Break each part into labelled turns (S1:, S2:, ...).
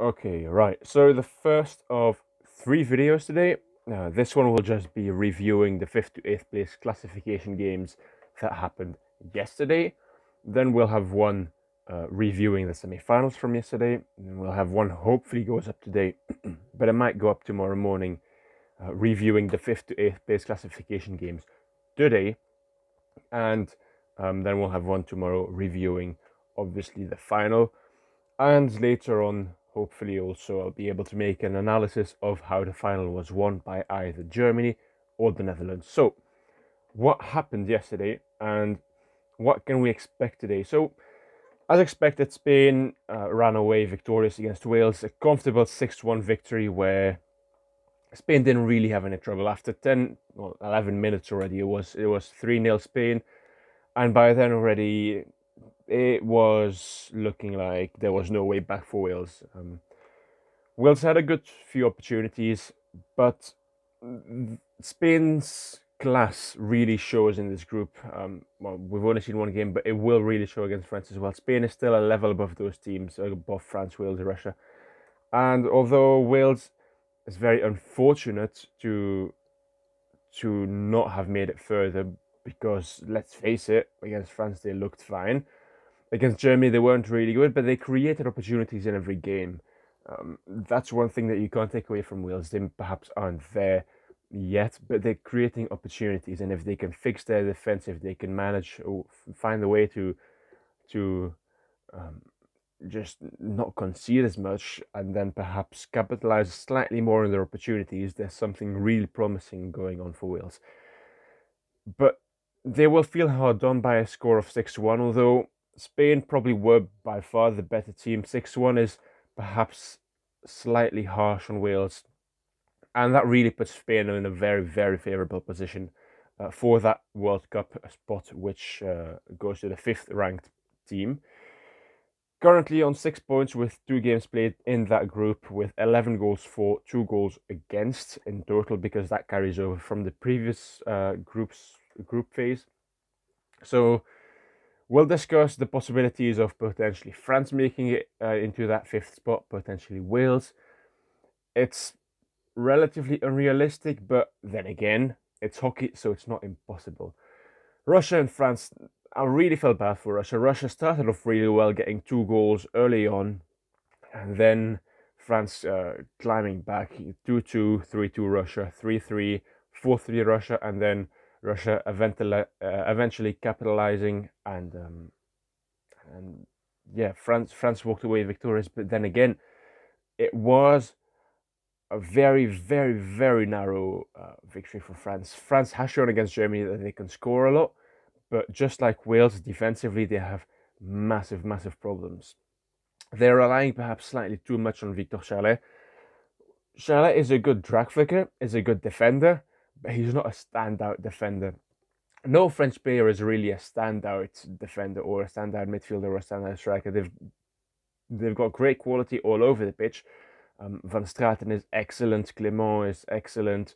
S1: Okay, right. So the first of three videos today. This one will just be reviewing the fifth to eighth place classification games that happened yesterday. Then we'll have one reviewing the semi-finals from yesterday. And we'll have one hopefully goes up today, but it might go up tomorrow morning, reviewing the fifth to eighth place classification games today. And then we'll have one tomorrow reviewing obviously the final. And later on, hopefully, also I'll be able to make an analysis of how the final was won by either Germany or the Netherlands. So, what happened yesterday and what can we expect today? So, as expected, Spain ran away victorious against Wales, a comfortable 6-1 victory where Spain didn't really have any trouble. After 11 minutes already, it was 3-0 Spain, and by then already it was looking like there was no way back for Wales. Wales had a good few opportunities, but Spain's class really shows in this group. Well, we've only seen one game, but it will really show against France as well. Spain is still a level above those teams, above France, Wales, and Russia. And although Wales is very unfortunate to not have made it further, because let's face it, against France they looked fine. Against Germany they weren't really good, but they created opportunities in every game. That's one thing that you can't take away from Wales. They perhaps aren't there yet, but they're creating opportunities, and if they can fix their defense, if they can manage or find a way to um, just not concede as much, and then perhaps capitalize slightly more on their opportunities, there's something really promising going on for Wales. But they will feel hard done by a score of 6-1, although Spain probably were by far the better team. 6-1 is perhaps slightly harsh on Wales, and that really puts Spain in a very, very favourable position for that World Cup spot, which goes to the fifth ranked team. Currently on 6 points with 2 games played in that group, with 11 goals for, 2 goals against in total, because that carries over from the previous group phase. So we'll discuss the possibilities of potentially France making it into that fifth spot, potentially Wales. It's relatively unrealistic, but then again, it's hockey, so it's not impossible. Russia and France, I really felt bad for Russia. Russia started off really well, getting 2 goals early on, and then France climbing back 2-2, 3-2 Russia, 3-3, 4-3 Russia, and then Russia eventually capitalizing, and yeah, France walked away victorious. But then again, it was a very, very, very narrow victory for France. France has shown against Germany that they can score a lot, but just like Wales, defensively they have massive, massive problems. They're relying perhaps slightly too much on Victor Charlet. Charlet is a good drag flicker, is a good defender, but he's not a standout defender. No French player is really a standout defender or a standout midfielder or a standout striker. They've got great quality all over the pitch. Van Straten is excellent. Clément is excellent.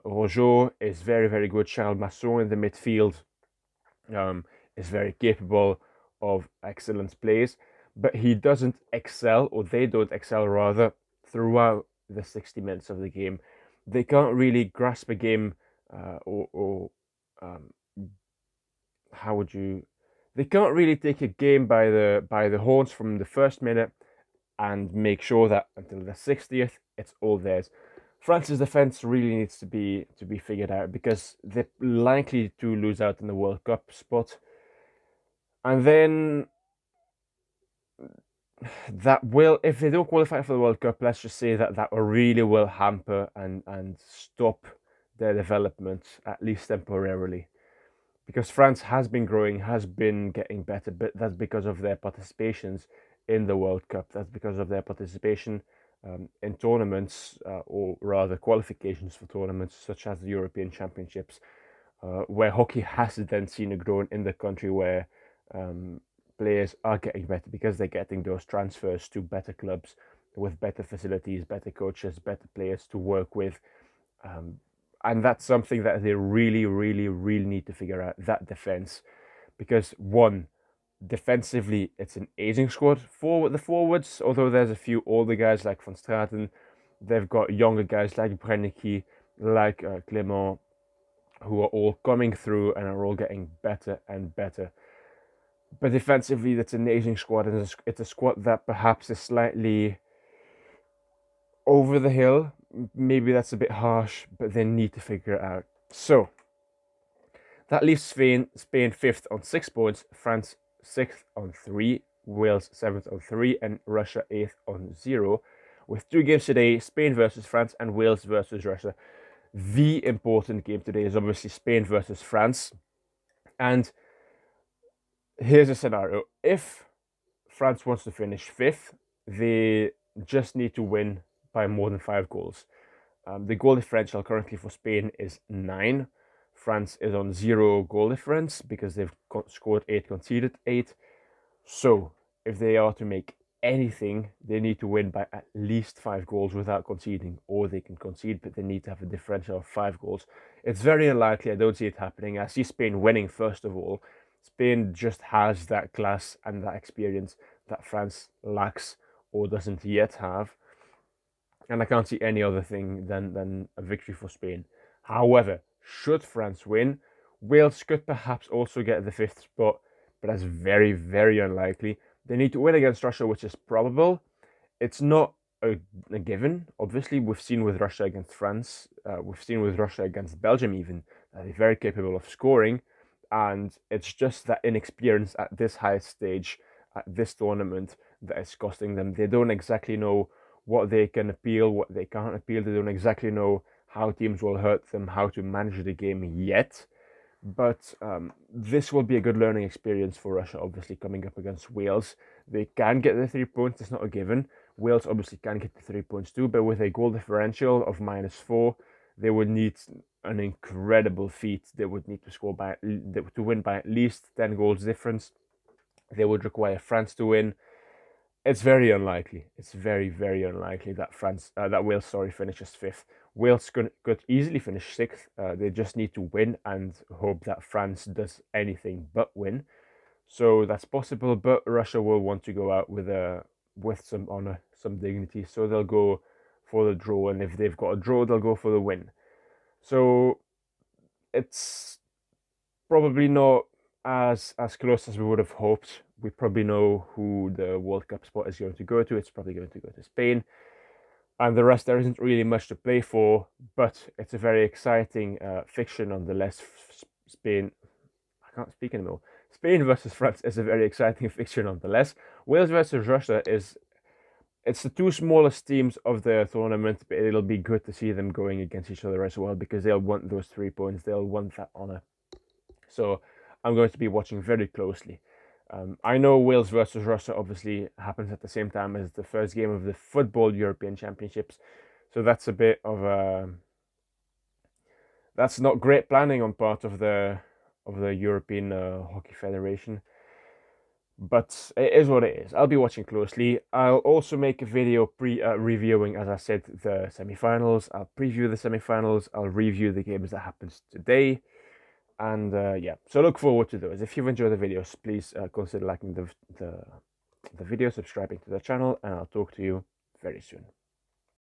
S1: Rojo is very, very good. Charles Masson in the midfield is very capable of excellent plays, but he doesn't excel, or they don't excel rather, throughout the 60 minutes of the game. They can't really grasp a game, or how would you? They can't really take a game by the horns from the first minute and make sure that until the 60th it's all theirs. France's defense really needs to be figured out, because they're likely to lose out in the World Cup spot, and then that will, if they don't qualify for the World Cup, let's just say that really will hamper and stop their development, at least temporarily, because France has been growing, has been getting better, but that's because of their participations in the World Cup. That's because of their participation in tournaments, or rather qualifications for tournaments such as the European Championships, where hockey has then seen a growth in the country, where players are getting better because they're getting those transfers to better clubs with better facilities, better coaches, better players to work with. And that's something that they really, really, really need to figure out, that defense. Because one, Defensively, it's an aging squad. For the forwards, although there's a few older guys like Van Straten, they've got younger guys like Brennecke, like Clement, who are all coming through and are all getting better and better. But defensively, that's an aging squad, and it's a squad that perhaps is slightly over the hill. Maybe that's a bit harsh, but they need to figure it out. So that leaves Spain 5th on 6 points, France 6th on 3, Wales 7th on 3, and Russia 8th on 0. With 2 games today, Spain versus France and Wales versus Russia. The important game today is obviously Spain versus France. And here's a scenario. If France wants to finish 5th, they just need to win by more than 5 goals. The goal differential currently for Spain is 9. France is on 0 goal difference because they've scored 8, conceded 8. So if they are to make anything, they need to win by at least 5 goals without conceding, or they can concede, but they need to have a differential of 5 goals. It's very unlikely. I don't see it happening. I see Spain winning, first of all. Spain just has that class and that experience that France lacks or doesn't yet have. And I can't see any other thing than a victory for Spain. However, should France win, Wales could perhaps also get the 5th spot, but that's very, very unlikely. They need to win against Russia, which is probable. It's not a given. Obviously, we've seen with Russia against France, we've seen with Russia against Belgium even, that they're very capable of scoring. And it's just that inexperience at this high stage, at this tournament, that is costing them. They don't exactly know what they can appeal, what they can't appeal. They don't exactly know how teams will hurt them, how to manage the game yet. But this will be a good learning experience for Russia, obviously, coming up against Wales. They can get the 3 points, it's not a given. Wales obviously can get the 3 points too, but with a goal differential of -4, they would need an incredible feat. They would need to score to win by at least 10 goals difference. They would require France to win. It's very unlikely. It's very, very unlikely that Wales finishes 5th. Wales could easily finish 6th. They just need to win and hope that France does anything but win. So that's possible, but Russia will want to go out with some honor, some dignity. So they'll go for the draw, and if they've got a draw, they'll go for the win. So it's probably not as close as we would have hoped. We probably know who the World Cup spot is going to go to. It's probably going to go to Spain. And the rest, there isn't really much to play for, but it's a very exciting fixture nonetheless. Spain, I can't speak anymore. Spain versus France is a very exciting fixture nonetheless. Wales versus Russia it's the 2 smallest teams of the tournament, but it'll be good to see them going against each other as well, because they'll want those 3 points. They'll want that honor. So I'm going to be watching very closely. I know Wales versus Russia obviously happens at the same time as the first game of the Football European Championships. So that's a bit of that's not great planning on part of the European Hockey Federation. But it is what it is. I'll be watching closely. I'll also make a video reviewing, as I said, the semi-finals. I'll preview the semi-finals. I'll review the games that happens today. And yeah, so look forward to those. If you've enjoyed the videos, please consider liking the video, subscribing to the channel, and I'll talk to you very soon.